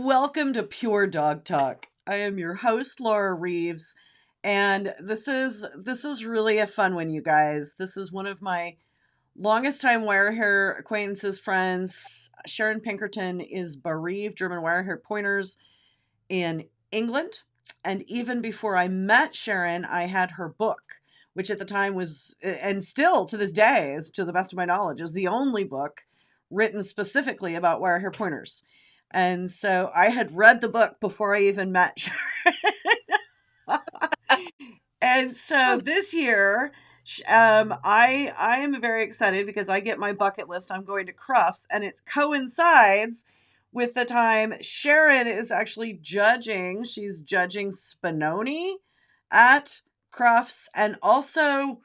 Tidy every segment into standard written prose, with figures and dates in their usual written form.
Welcome to Pure Dog Talk. I am your host, Laura Reeves, and this is really a fun one, you guys. This is one of my longest time wire hair acquaintances, friends. Sharon Pikerton is bereaved German wire hair pointers in England, and even before I met Sharon, I had her book, which at the time was, and still to this day, is to the best of my knowledge, is the only book written specifically about wire hair pointers. And so I had read the book before I even met Sharon. And so this year, I am very excited because I get my bucket list. I'm going to Crufts, and it coincides with the time Sharon is actually judging. She's judging Spinoni at Crufts, and also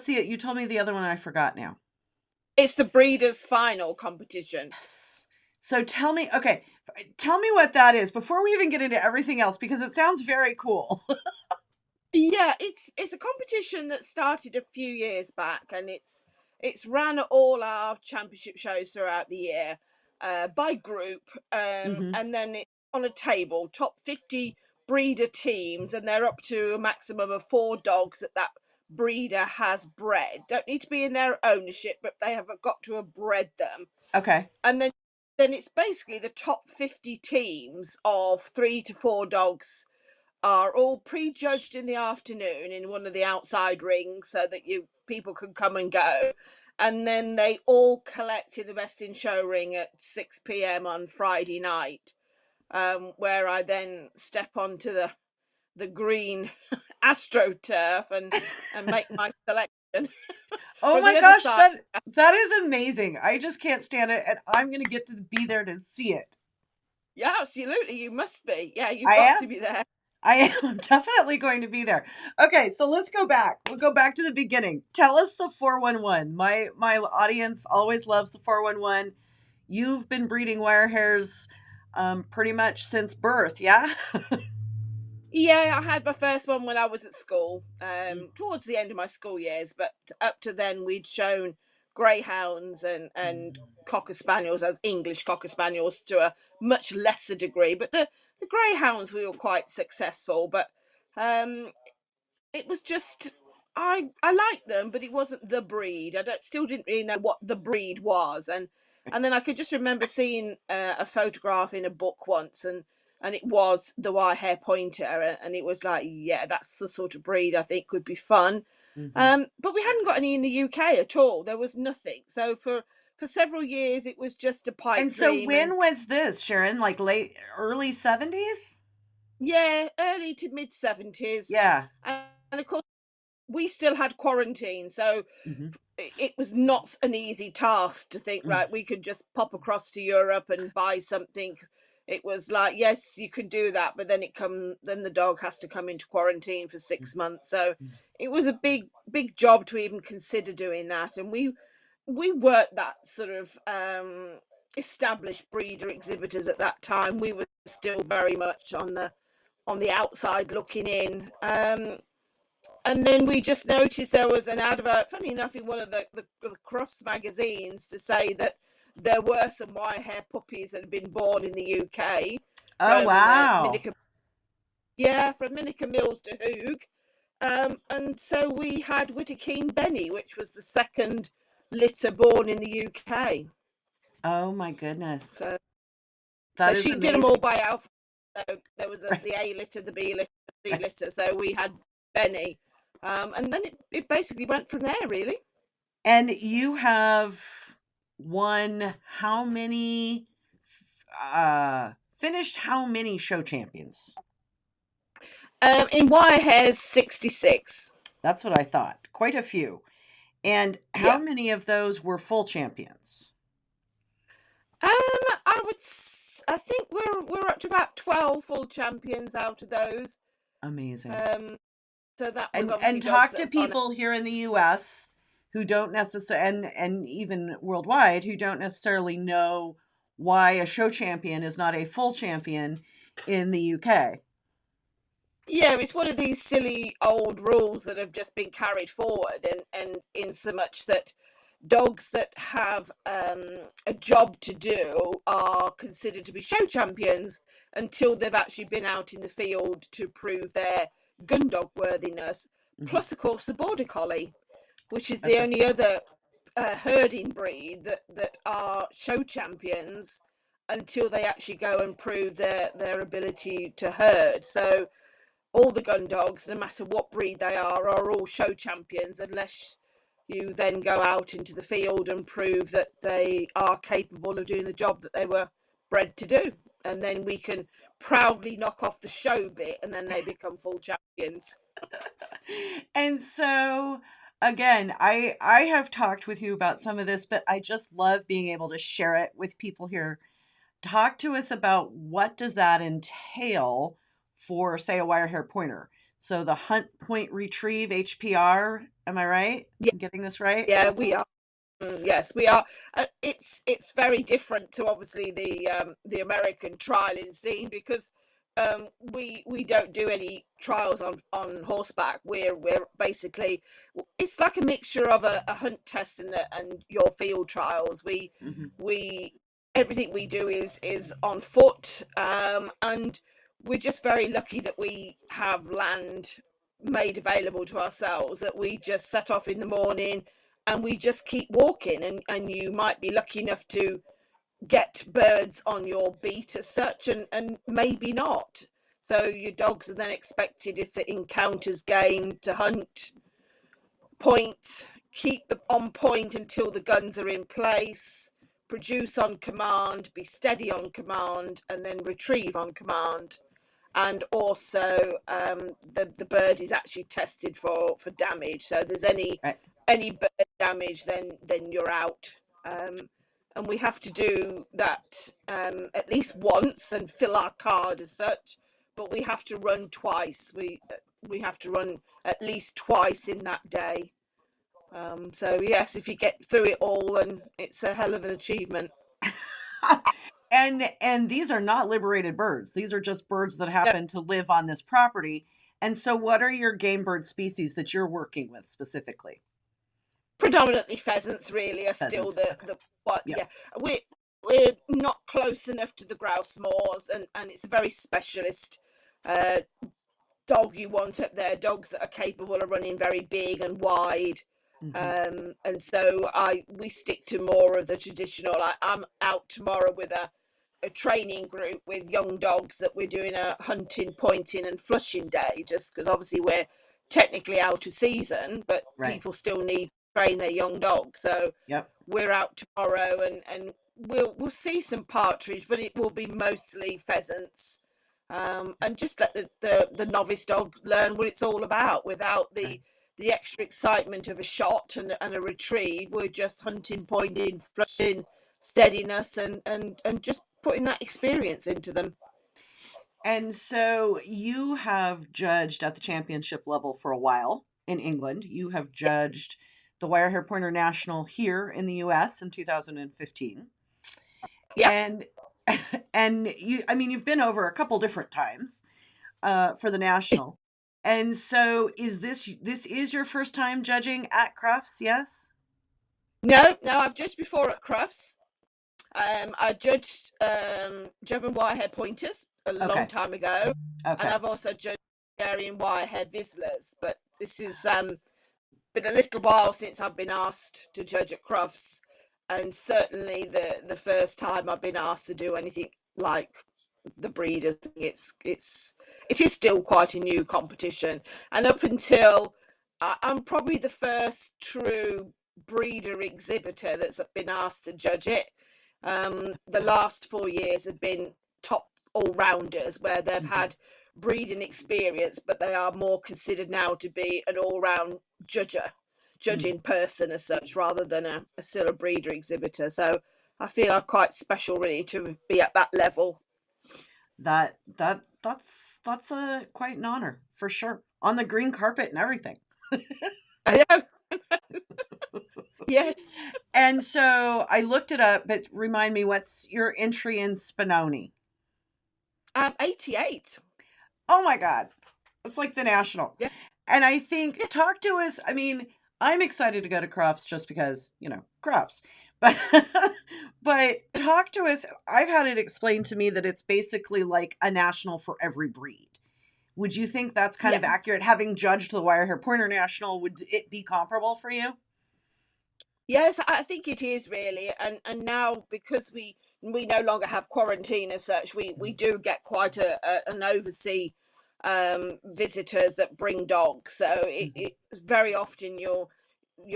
you told me the other one, I forgot now. It's the Breeders' Final competition. Yes. So tell me what that is before we even get into everything else, because it sounds very cool. Yeah, it's a competition that started a few years back, and it's ran at all our championship shows throughout the year, by group, and then it's on a table, top 50 breeder teams, and they're up to a maximum of 4 dogs that breeder has bred. Don't need to be in their ownership, but they have got to have bred them. Okay. And then it's basically the top 50 teams of 3 to 4 dogs are all prejudged in the afternoon in one of the outside rings so that people can come and go, and then they all collect in the Best in Show ring at 6 p.m. on Friday night, where I then step onto the green astroturf and make my selection. Oh my gosh, that is amazing. I just can't stand it, and I'm going to get to be there to see it. Yeah, absolutely. You must be. Yeah, you've got to be there. I am definitely going to be there. Okay, so let's go back. We'll go back to the beginning. Tell us the 411. My audience always loves the 411. You've been breeding wire hairs pretty much since birth, yeah? Yeah, I had my first one when I was at school, towards the end of my school years, but up to then we'd shown greyhounds and cocker spaniels, as English cocker spaniels, to a much lesser degree. But the greyhounds, we were quite successful, but it was just, I liked them, but it wasn't the breed. Still didn't really know what the breed was, and then I could just remember seeing a photograph in a book once, and it was the wire hair pointer, and it was like, yeah, that's the sort of breed I think could be fun. But we hadn't got any in the UK at all. There was nothing. So for several years it was just a pipe dream. And so when was this, Sharon? Like early 70s? Yeah, early to mid 70s. Yeah. And of course we still had quarantine, so it was not an easy task to think, right, we could just pop across to Europe and buy something. It was like, yes, you can do that, but then then the dog has to come into quarantine for 6 months. So it was a big job to even consider doing that. And we weren't that sort of established breeder exhibitors at that time. We were still very much on the outside looking in. And then we just noticed there was an advert, funny enough, in one of the Crufts magazines to say that there were some wire hair puppies that had been born in the UK. Oh, wow. From Minica Mills to Hoog. And so we had Whittakeen Benny, which was the second litter born in the UK. Oh, my goodness. So she did them all by alphabet. So there was the A litter, the B litter, the C litter. So we had Benny. And then it basically went from there, really. And you have won how many, finished how many show champions? In wire hairs, 66. That's what I thought. Quite a few. And how many of those were full champions? I think we're up to about 12 full champions out of those. Amazing. So that was and talk to people here in the US who don't necessarily, and even worldwide, who don't necessarily know why a show champion is not a full champion in the UK. Yeah, it's one of these silly old rules that have just been carried forward, and in so much that dogs that have a job to do are considered to be show champions until they've actually been out in the field to prove their gun dog worthiness. Hmm. Plus, of course, the border collie, which is the Okay. only other herding breed that are show champions until they actually go and prove their ability to herd. So all the gun dogs, no matter what breed they are all show champions unless you then go out into the field and prove that they are capable of doing the job that they were bred to do. And then we can proudly knock off the show bit and then they become full champions. And so again, I have talked with you about some of this, but I just love being able to share it with people here. Talk to us about what does that entail for, say, a wire hair pointer. So the hunt, point, retrieve, HPR. Am I right? Yeah, I'm getting this right? yeah, we are. Yes, we are. It's very different to obviously the American trialing scene because we don't do any trials on horseback. We're basically it's like a mixture of a hunt test and your field trials. Hmm. We everything we do is on foot, and we're just very lucky that we have land made available to ourselves that we just set off in the morning and we just keep walking and you might be lucky enough to get birds on your beat as such and maybe not, so your dogs are then expected, if it encounters game, to hunt, point, keep them on point until the guns are in place, produce on command, be steady on command, and then retrieve on command. And also the bird is actually tested for damage. So if there's Right. any bird damage, then you're out. Um, and we have to do that at least once and fill our card as such. But we have to run twice. We have to run at least twice in that day. So yes, if you get through it all, then it's a hell of an achievement. And these are not liberated birds. These are just birds that No, happen to live on this property. And so what are your game bird species that you're working with specifically? predominantly pheasants really are still Pheasants. the Okay. the what Yep. yeah, we're not close enough to the grouse moors, and it's a very specialist uh dog you want up there, dogs that are capable of running very big and wide. Hmm. And so I we stick to more of the traditional. I'm out tomorrow with a training group with young dogs that we're doing a hunting, pointing, and flushing day, just because obviously we're technically out of season, but Right. people still need to train their young dogs. So Yep. we're out tomorrow, and we'll see some partridge, but it will be mostly pheasants. And just let the novice dog learn what it's all about without Right. the extra excitement of a shot and a retrieve. We're just hunting, pointing, flushing, steadiness, and just putting that experience into them. And so you have judged at the championship level for a while in England. You have judged the Wire Hair Pointer National here in the US in 2015. Yeah. And and you, I mean, you've been over a couple different times for the national. And so this is your first time judging at Crufts, yes? No, no, I've judged before at Crufts. I judged German wirehead pointers a long Okay. time ago, and Okay. I've also judged Hungarian wirehead Vizslas. But this is been a little while since I've been asked to judge at Crufts, and certainly the first time I've been asked to do anything like the breeder thing, it is still quite a new competition, and up until I'm probably the first true breeder exhibitor that's been asked to judge it. The last 4 years have been top all rounders where they've Mhm. had breeding experience, but they are more considered now to be an all round Mhm. judging person as such, rather than a still a breeder exhibitor. So I feel I'm quite special really to be at that level. That's a quite an honor for sure. On the green carpet and everything. I am. Yes. And so I looked it up, but remind me, what's your entry in Spinoni? I'm 88. Oh my God. It's like the national. Yeah. And I think, talk to us. I mean, I'm excited to go to Crufts just because, Crufts. But but talk to us. I've had it explained to me that it's basically like a national for every breed. Would you think that's kind of Yes. accurate? Having judged the Wirehair Pointer National, would it be comparable for you? Yes, I think it is really, and now because we no longer have quarantine as such, we do get quite an oversea visitors that bring dogs. So Mhm. it very often you'll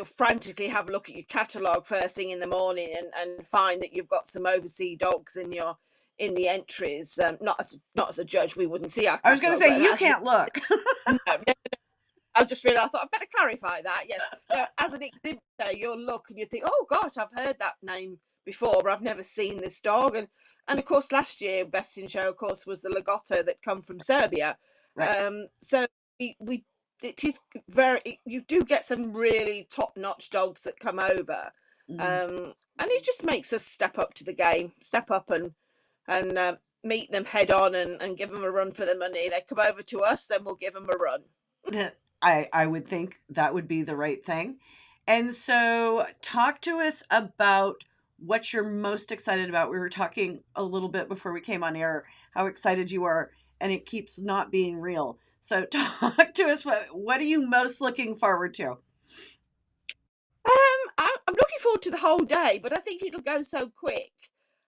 frantically have a look at your catalogue first thing in the morning and find that you've got some oversea dogs in the entries. Not as a judge, we wouldn't see our I was going to catalogue, say, but you as an can't look. no, no, I just realised I thought I'd better clarify that. Yes, as an exhibitor, you'll look and you think, "Oh gosh, I've heard that name before, but I've never seen this dog." And of course, last year Best in Show, of course, was the Lagotto that come from Serbia. Right. So we it is very you do get some really top notch dogs that come over, Mm. and it just makes us step up to the game, step up and meet them head on and give them a run for the money. They come over to us, then we'll give them a run. I would think that would be the right thing. And so, talk to us about what you're most excited about. We were talking a little bit before we came on air how excited you are, and it keeps not being real. So, talk to us. What are you most looking forward to? I'm looking forward to the whole day, but I think it'll go so quick.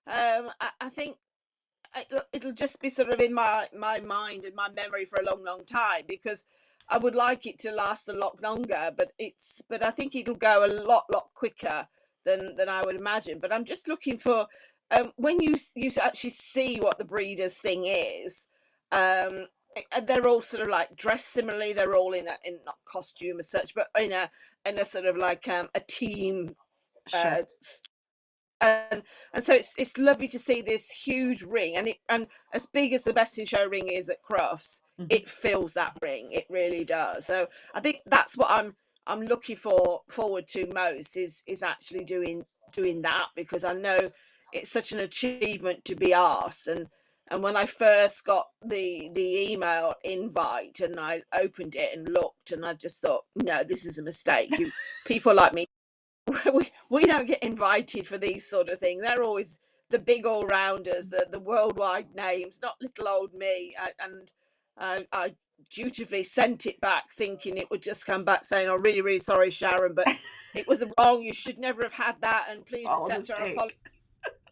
I think it'll just be sort of in my mind and my memory for a long, long time because I would like it to last a lot longer, but I think it'll go a lot quicker than I would imagine. But I'm just looking for when you actually see what the breeders thing is. And they're all sort of like dressed similarly. They're all in not costume as such, but in a sort of like a team Sure. uh, and so it's lovely to see this huge ring and as big as the Best in Show ring is at Crufts, Mhm. it fills that ring. It really does. So I think that's what I'm looking forward to most is actually doing that because I know it's such an achievement to be asked and when I first got the email invite and I opened it and looked and I just thought, no, this is a mistake. You people like me we don't get invited for these sort of things. They're always the big all rounders, the worldwide names, not little old me. I dutifully sent it back, thinking it would just come back saying, "I'm really, really sorry, Sharon, but it was wrong. You should never have had that, and please All a accept our apology." mistake.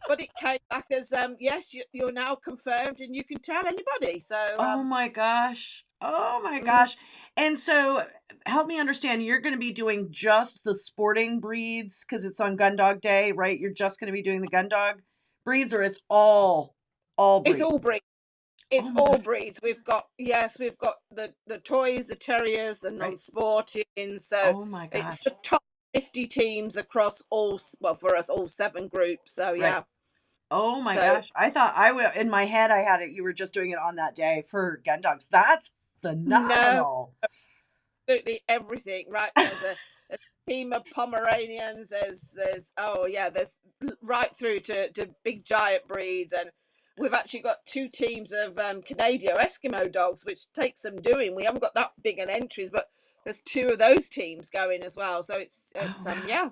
But it came back as, yes, you're now confirmed, and you can tell anybody. So, Oh my gosh. Oh my mm, gosh. And so, help me understand, you're going to be doing just the sporting breeds because it's on Gun Dog Day, right? You're just going to be doing the gun dog breeds, or it's all it's all breeds? breed. Oh It's my all gosh. breeds. We've got the toys, the terriers, the Right. non-sporting. So Oh my it's gosh. the top 50 teams across well, for us all 7 groups. So Right. yeah. Oh my So gosh. I thought I would, in my head, I had it, you were just doing it on that day for gun dogs. That's no, phenomenal. absolutely everything. Right. There's a team of Pomeranians. There's oh yeah, there's right through to big giant breeds and we've actually got 2 teams of Canadian Eskimo dogs, which takes some doing. We haven't got that big an entries, but there's 2 of those teams going as well. So Oh it's wow. yeah.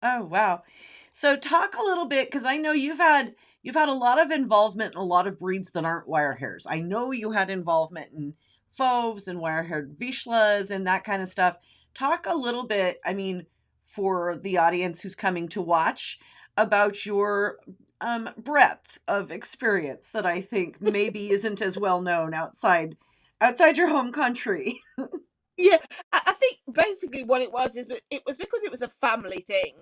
Oh, wow. So talk a little bit because I know you've had a lot of involvement in a lot of breeds that aren't wire hairs. I know you had involvement in fauves and wire haired Vizslas and that kind of stuff. Talk a little bit, I mean, for the audience who's coming to watch about your breadth of experience that I think maybe isn't as well known outside your home country. Yeah, I think basically what it was is it was because it was a family thing.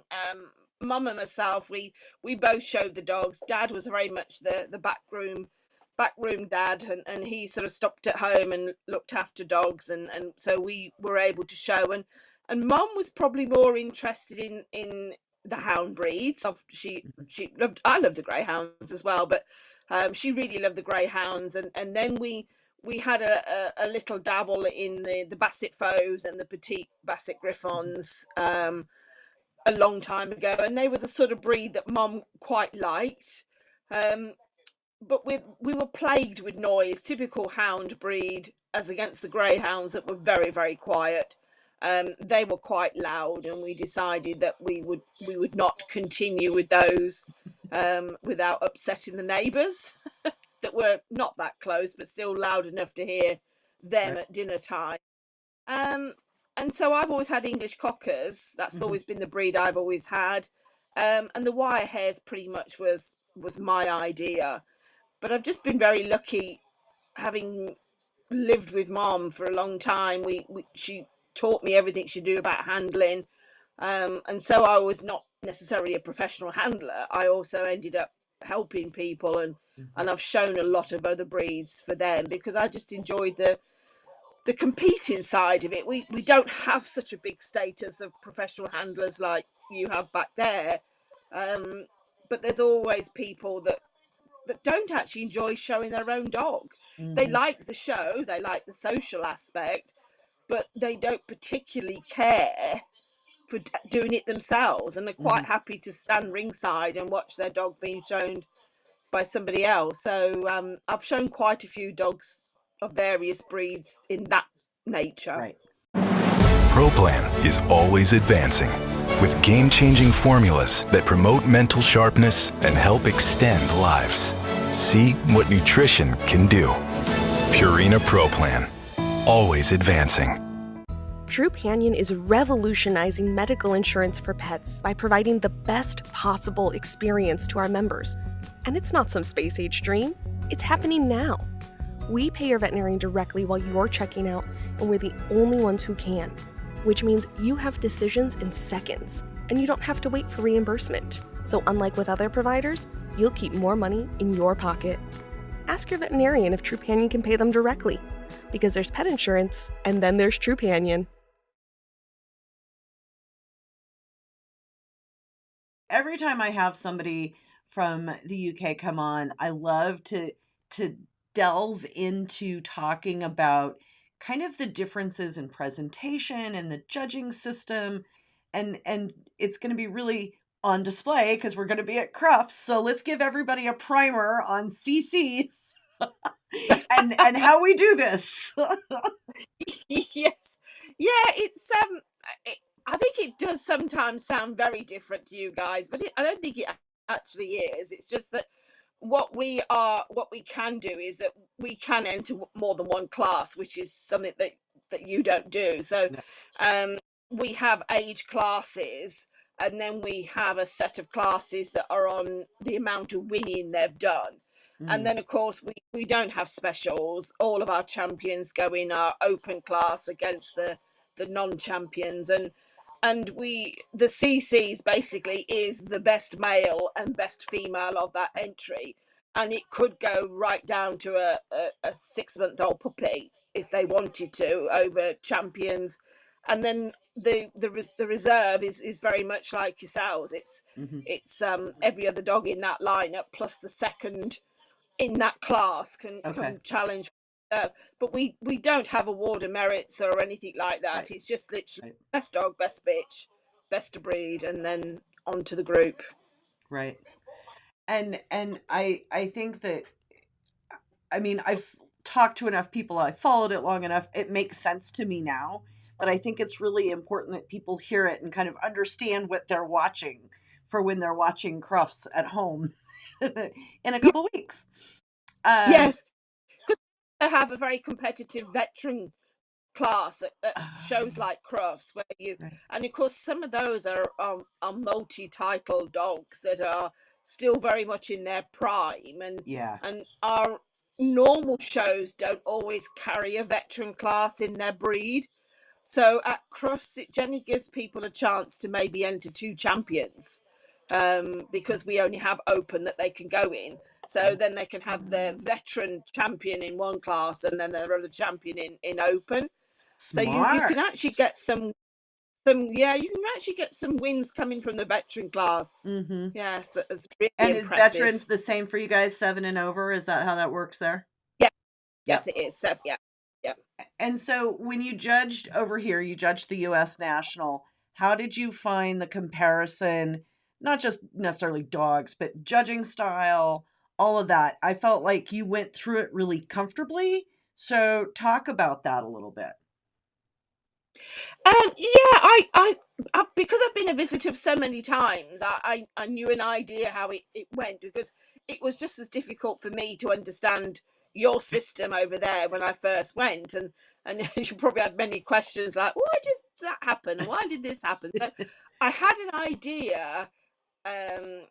Mum and myself, we both showed the dogs. Dad was very much the backroom dad, and he sort of stopped at home and looked after dogs, and so we were able to show. And Mum was probably more interested in the hound breeds. She loved I love the greyhounds as well, but she really loved the greyhounds, and then we had a little dabble in the Basset Faux and the Petite Basset Griffons a long time ago, and they were the sort of breed that Mum quite liked. Um, but we were plagued with noise, typical hound breed, as against the greyhounds that were very, very quiet. They were quite loud, and we decided that we would not continue with those without upsetting the neighbours that were not that close, but still loud enough to hear them Right. at dinner time. Um, and so I've always had English cockers. That's Hmm. always been the breed I've always had. And the wire hairs pretty much was my idea. But I've just been very lucky having lived with mom for a long time. She taught me everything she knew about handling. And so I was not necessarily a professional handler. I also ended up helping people, Hmm. and I've shown a lot of other breeds for them because I just enjoyed the competing side of it. We don't have such a big status of professional handlers like you have back there. Um, but there's always people that don't actually enjoy showing their own dog. They Hmm. like the show, they like the social aspect, but they don't particularly care for doing it themselves, and they're Hmm. quite happy to stand ringside and watch their dog being shown by somebody else. So I've shown quite a few dogs of various breeds in that nature. Right. ProPlan is always advancing with game-changing formulas that promote mental sharpness and help extend lives. See what nutrition can do. Purina ProPlan, always advancing. Trupanion is revolutionizing medical insurance for pets by providing the best possible experience to our members. And it's not some space-age dream. It's happening now. We pay your veterinarian directly while you're checking out, and we're the only ones who can, which means you have decisions in seconds, and you don't have to wait for reimbursement. So unlike with other providers, you'll keep more money in your pocket. Ask your veterinarian if Trupanion can pay them directly, because there's pet insurance, and then there's Trupanion. Every time I have somebody from the UK come on, I love to delve into talking about kind of the differences in presentation and the judging system, and it's going to be really on display because we're going to be at Crufts. So let's give everybody a primer on CCs and how we do this. Yes, yeah, it, I think it does sometimes sound very different to you guys, but I don't think it actually is. It's just that what we can do is that we can enter more than one class, which is something that you don't do. So No. um we have age classes, and then we have a set of classes that are on the amount of winning they've done. And Mm, then of course we don't have specials. All of our champions go in our open class against the non-champions, and we the CCs basically is the best male and best female of that entry, and it could go right down to a 6-month-old puppy if they wanted to over champions. And then the reserve is very much like yourselves. hmm It's every other dog in that lineup plus the second in that class Okay. can challenge. But we don't have award of merits or anything like that. Right. It's just literally Right. best dog, best bitch, best of breed, and then on to the group. Right. And I think that, I mean, I've talked to enough people, I followed it long enough, it makes sense to me now. But I think it's really important that people hear it and kind of understand what they're watching for when they're watching Crufts at home in a couple weeks. Um, Yes, because they have a very competitive veteran class at shows um, like Crufts, where you right. and of course some of those are multi-title dogs that are still very much in their prime, Yeah. and our normal shows don't always carry a veteran class in their breed. So at Crufts, it generally gives people a chance to maybe enter two champions, because we only have open that they can go in. So then they can have their veteran champion in one class and then their other champion in open. So you can actually Smart. get some yeah, you can actually get some wins coming from the veteran class. Hmm. Yes, that is really And is veteran impressive. the same for you guys, 7 and over? Is that how that works there? Yeah, yes Yep. it is. So, yeah, yeah. And so when you judged over here, you judged the US National, how did you find the comparison, not just necessarily dogs, but judging style, all of that? I felt like you went through it really comfortably. So talk about that a little bit. Yeah, I because I've been a visitor so many times, I knew an idea how it went, because it was just as difficult for me to understand your system over there when I first went, and you probably had many questions like, why did that happen and why did this happen? So I had an idea um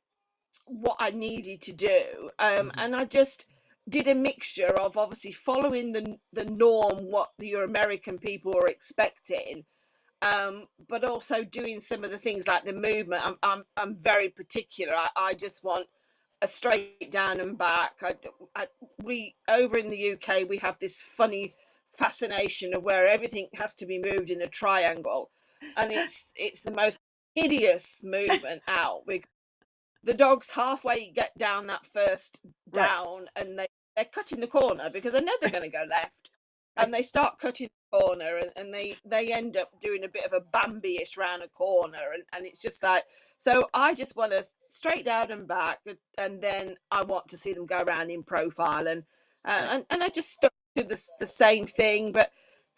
what I needed to do, and I just did a mixture of obviously following the norm, what your American people were expecting, but also doing some of the things like the movement. I'm very particular. I just want a straight down and back. We over in the UK we have this funny fascination of where everything has to be moved in a triangle, and it's the most hideous movement out. The dogs halfway get down that first Right. down, and they're cutting the corner because they know they're going to go left, and they start cutting the corner, and they end up doing a bit of a Bambi-ish round a corner, and it's just like, so I just want to straight down and back, and then I want to see them go around in profile, and I just stuck to the same thing. But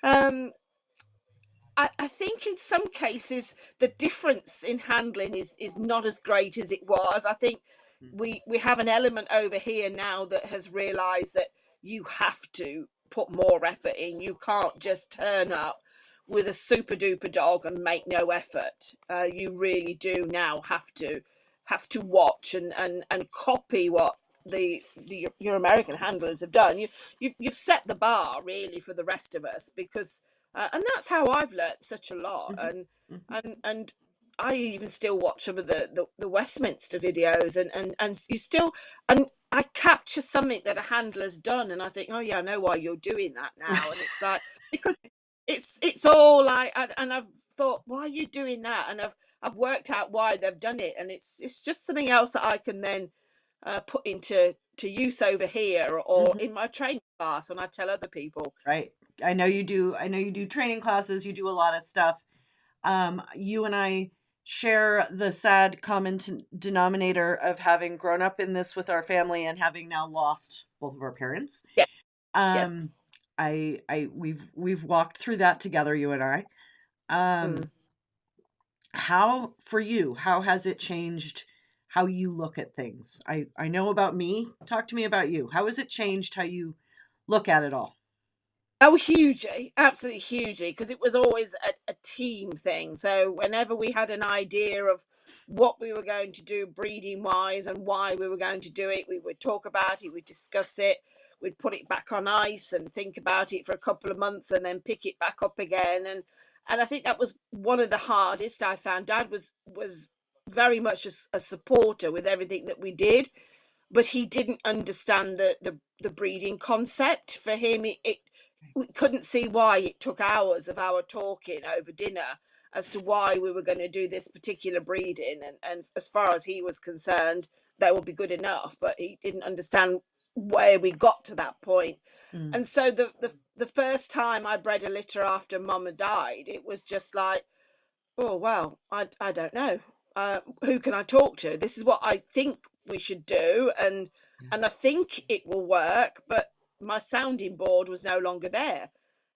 um I think in some cases the difference in handling is not as great as it was. I think we have an element over here now that has realised that you have to put more effort in. You can't just turn up with a super duper dog and make no effort. You really do now have to watch and copy what your American handlers have done. You've set the bar really for the rest of us, because and that's how I've learnt such a lot. Mhm. Mhm. And I even still watch some of the Westminster videos, and you still, and I capture something that a handler's done, and I think, oh yeah, I know why you're doing that now. And it's like, because it's all like, and I've thought, why are you doing that? And I've worked out why they've done it, and it's just something else that I can then put into use over here, or Mhm. in my training class when I tell other people. Right. I know you do. I know you do training classes. You do a lot of stuff. You and I share the sad common denominator of having grown up in this with our family and having now lost both of our parents. Yeah. Yes. Um, we've walked through that together, you and I. Mm. How for you? How has it changed how you look at things? I know about me. Talk to me about you. How has it changed how you look at it all? Oh, hugely, absolutely hugely, because it was always a team thing. So whenever we had an idea of what we were going to do breeding wise and why we were going to do it, we would talk about it, we'd discuss it, we'd put it back on ice and think about it for a couple of months and then pick it back up again. And I think that was one of the hardest. I found Dad was very much a supporter with everything that we did, but he didn't understand the breeding concept. For him, we couldn't see why it took hours of our talking over dinner as to why we were going to do this particular breeding, and as far as he was concerned, that would be good enough, but he didn't understand where we got to that point. Mm. And so the first time I bred a litter after Mama died, it was just like, oh well, I don't know. Who can I talk to? This is what I think we should do, Yeah. and I think it will work, but my sounding board was no longer there.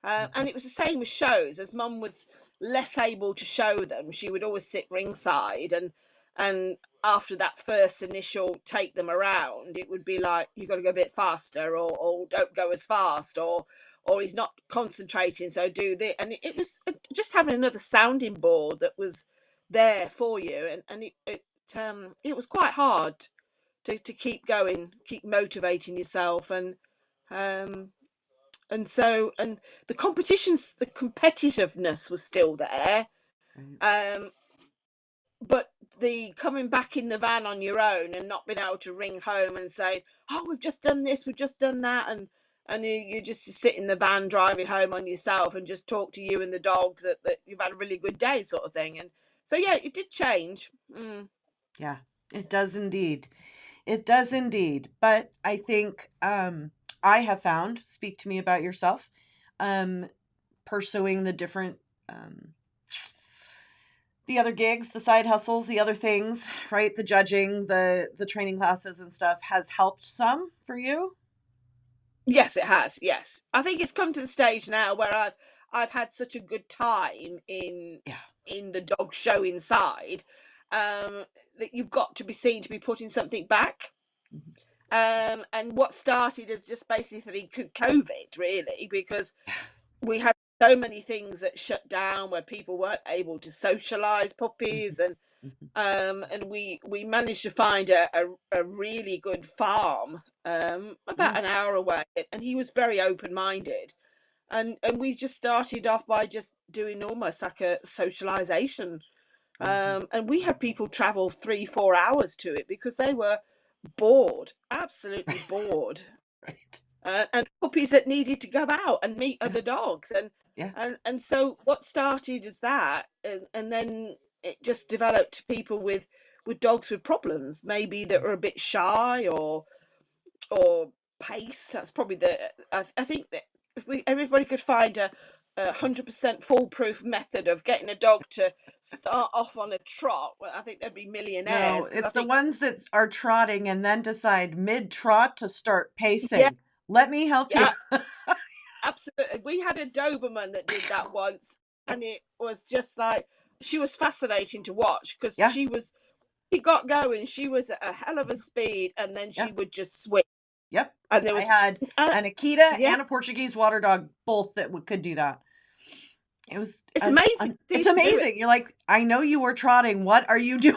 And it was the same with shows. As Mum was less able to show them, she would always sit ringside, and after that first initial take them around, it would be like, you got to go a bit faster, or don't go as fast, or he's not concentrating, so do this. And it was just having another sounding board that was there for you, and it was quite hard to keep going, keep motivating yourself, um and the competitiveness was still there, Right. um but the coming back in the van on your own and not being able to ring home and say, oh, we've just done this, we've just done that, and you just sit in the van driving home on yourself and just talk to you and the dogs that you've had a really good day, sort of thing. And so yeah, it did change. Yeah, it does indeed. It does indeed. But I think I have found, speak to me about yourself, um, pursuing the different, the other gigs, the side hustles, the other things, right? The judging, the training classes and stuff has helped some for you. Yes, it has. Yes, I think it's come to the stage now where I've had such a good time in the dog show inside, that you've got to be seen to be putting something back. And what started as just basically COVID, really, because we had so many things that shut down where people weren't able to socialize puppies, and we managed to find a really good farm about an hour away, and he was very open-minded, and we just started off by just doing almost like a socialization, and we had people travel 3-4 hours to it because they were bored, absolutely bored. Right. And puppies that needed to go out and meet other dogs, and so what started as that, and then it just developed to people with dogs with problems, maybe that were a bit shy or pace. That's probably I think that if everybody could find a 100% foolproof method of getting a dog to start off on a trot, well, I think they'd be millionaires. No, it's the ones that are trotting and then decide mid-trot to start pacing. Yeah. Let me help you. Absolutely. We had a Doberman that did that once, and it was just like, she was fascinating to watch because she got going, she was at a hell of a speed, and then she would just swing. Yep. And there was, I had an Akita and a Portuguese water dog, both that could do that. It's amazing. It's amazing. You're like, I know you were trotting. What are you doing?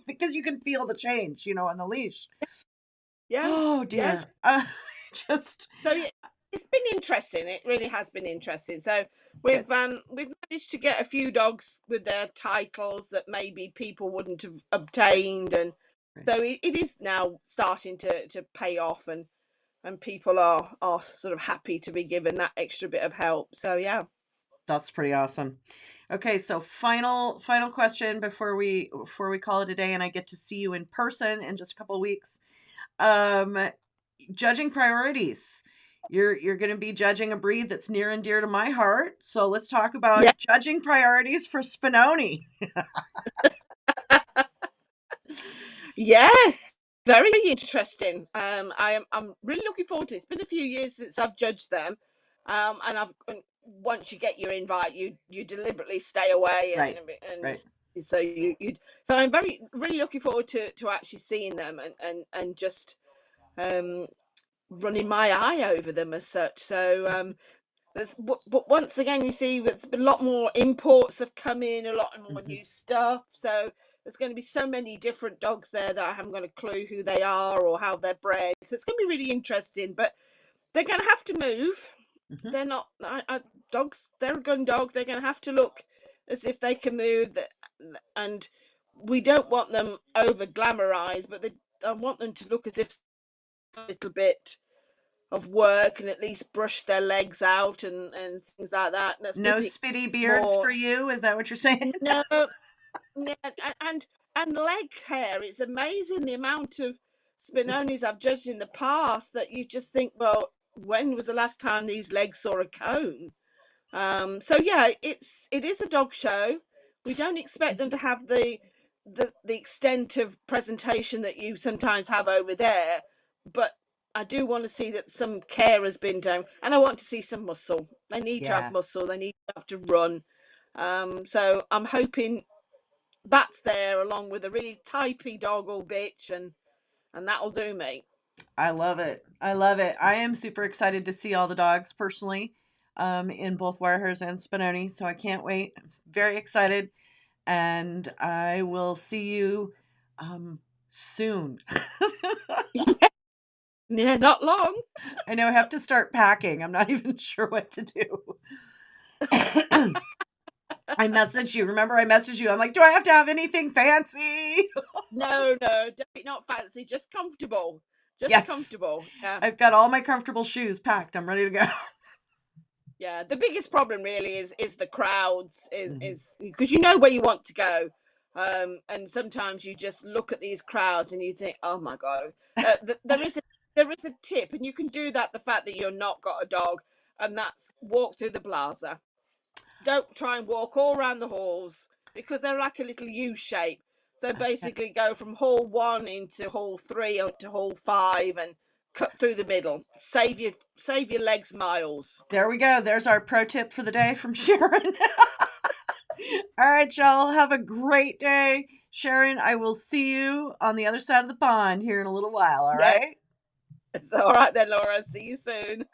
Because you can feel the change, on the leash. Yeah. Oh dear. So it's been interesting. It really has been interesting. So we've managed to get a few dogs with their titles that maybe people wouldn't have obtained, and so it is now starting to pay off, and people are sort of happy to be given that extra bit of help. So yeah, that's pretty awesome. Okay, so final question before we call it a day, and I get to see you in person in just a couple of weeks. Judging priorities. You're going to be judging a breed that's near and dear to my heart. So let's talk about judging priorities for Spinoni. Yes, very interesting. I'm really looking forward to it. It's been a few years since I've judged them, and once you get your invite, you deliberately stay away, and so so I'm really looking forward to actually seeing them and just running my eye over them as such. So but once again, you see, there's been a lot more imports have come in, a lot more new stuff. So there's going to be so many different dogs there that I haven't got a clue who they are or how they're bred. So it's going to be really interesting. But they're going to have to move. They're not dogs. They're a gun dog. They're going to have to look as if they can move. And we don't want them over glamorized, but I want them to look as if a little bit of work and at least brush their legs out and things like that. And no spitty beards for you? Is that what you're saying? No, and leg hair. It's amazing the amount of Spinonis I've judged in the past that you just think, well, when was the last time these legs saw a comb? So yeah, it is a dog show. We don't expect them to have the extent of presentation that you sometimes have over there, but I do want to see that some care has been done, and I want to see some muscle. They need to have muscle. They need to have to run. So I'm hoping that's there, along with a really typey dog or bitch, and that'll do me. I love it. I am super excited to see all the dogs personally, in both Wirehairs and Spinoni. So I can't wait. I'm very excited, and I will see you soon. Yeah, not long. I know I have to start packing. I'm not even sure what to do. I messaged you. Remember, I messaged you. I'm like, do I have to have anything fancy? No, definitely not fancy. Just comfortable. Just comfortable. Yeah. I've got all my comfortable shoes packed. I'm ready to go. Yeah, the biggest problem really is the crowds. Is because you know where you want to go. And sometimes you just look at these crowds and you think, oh my God, there is a tip, and you can do that. The fact that you're not got a dog, and that's walk through the plaza. Don't try and walk all around the halls because they're like a little U shape. So basically go from hall 1 into hall 3 or to hall 5 and cut through the middle. Save your legs miles. There we go. There's our pro tip for the day from Sharon. All right, y'all. Have a great day. Sharon, I will see you on the other side of the pond here in a little while. All right? It's all right then, Laura. See you soon.